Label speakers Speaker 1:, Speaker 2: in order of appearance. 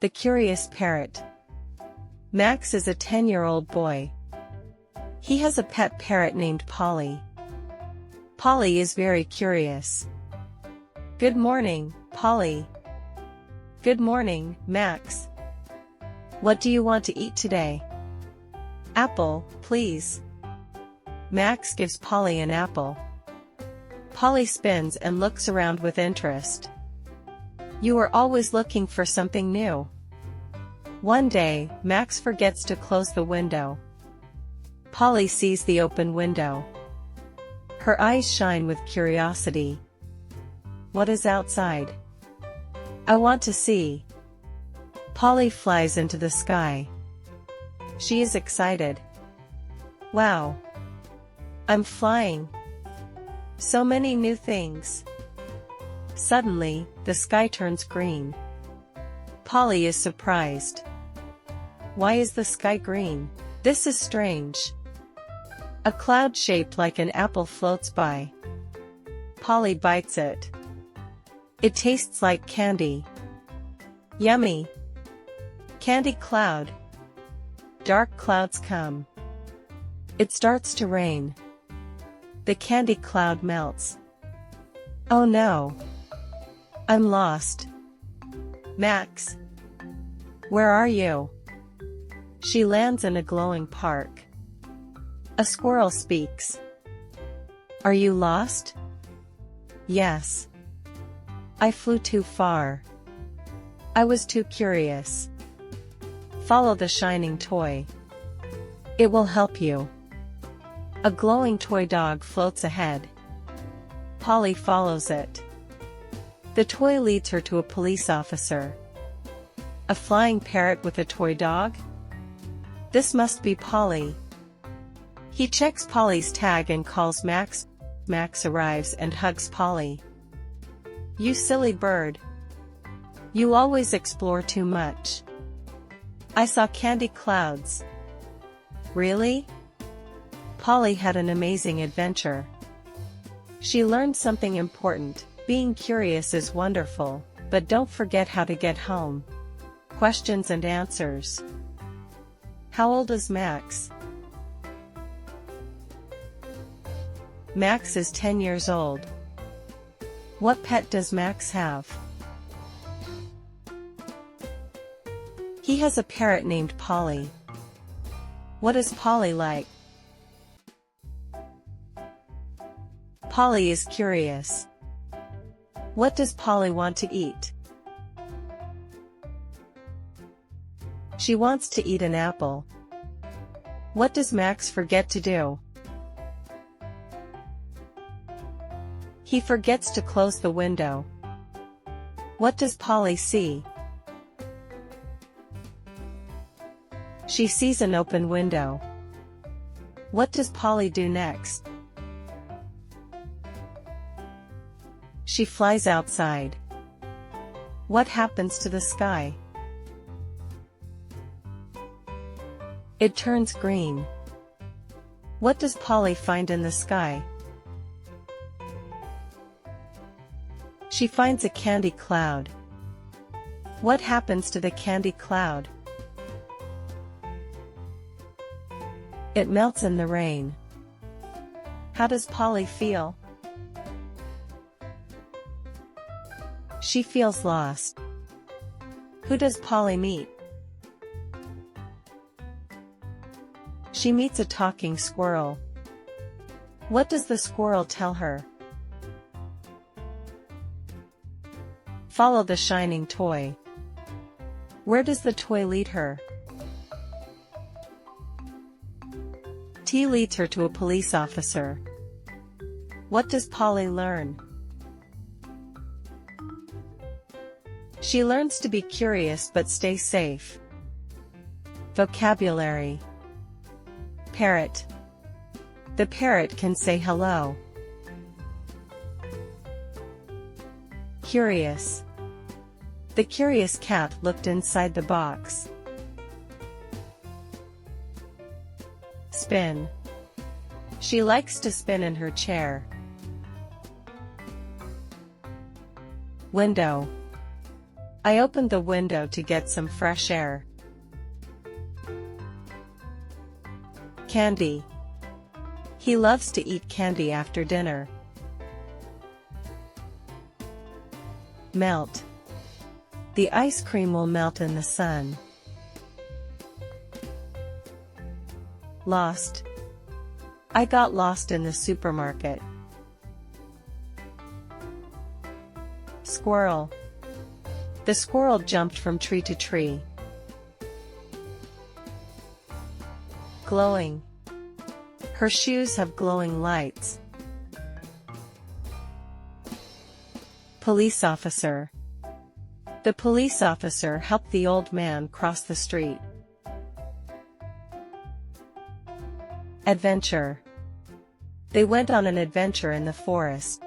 Speaker 1: The Curious Parrot. Max is a 10-year-old boy. He has a pet parrot named Polly. Polly is very curious. Good morning, Polly. Good morning, Max. What do you want to eat today? Apple, please. Max gives Polly an apple. Polly spins and looks around with interest. You are always looking for something new. One day, Max forgets to close the window. Polly sees the open window. Her eyes shine with curiosity. What is outside? I want to see. Polly flies into the sky. She is excited. Wow! I'm flying. So many new things. Suddenly, the sky turns green. Polly is surprised. Why is the sky green? This is strange. A cloud shaped like an apple floats by. Polly bites it. It tastes like candy. Yummy! Candy cloud. Dark clouds come. It starts to rain. The candy cloud melts. Oh no! I'm lost. Max. Where are you? She lands in a glowing park. A squirrel speaks. Are you lost? Yes. I flew too far. I was too curious. Follow the shining toy. It will help you. A glowing toy dog floats ahead. Polly follows it. The toy leads her to a police officer. A flying parrot with a toy dog? This must be Polly. He checks Polly's tag and calls Max. Max arrives and hugs Polly. You silly bird. You always explore too much. I saw candy clouds. Really? Polly had an amazing adventure. She learned something important. Being curious is wonderful, but don't forget how to get home. Questions and answers. How old is Max? Max is 10 years old. What pet does Max have? He has a parrot named Polly. What is Polly like? Polly is curious. What does Polly want to eat? She wants to eat an apple. What does Max forget to do? He forgets to close the window. What does Polly see? She sees an open window. What does Polly do next? She flies outside. What happens to the sky? It turns green. What does Polly find in the sky? She finds a candy cloud. What happens to the candy cloud? It melts in the rain. How does Polly feel? She feels lost. Who does Polly meet? She meets a talking squirrel. What does the squirrel tell her? Follow the shining toy. Where does the toy lead her? T leads her to a police officer. What does Polly learn? She learns to be curious but stay safe. Vocabulary. Parrot. The parrot can say hello. Curious. The curious cat looked inside the box. Spin. She likes to spin in her chair. Window. I opened the window to get some fresh air. Candy. He loves to eat candy after dinner. Melt. The ice cream will melt in the sun. Lost. I got lost in the supermarket. Squirrel. The squirrel jumped from tree to tree. Glowing. Her shoes have glowing lights. Police officer. The police officer helped the old man cross the street. Adventure. They went on an adventure in the forest.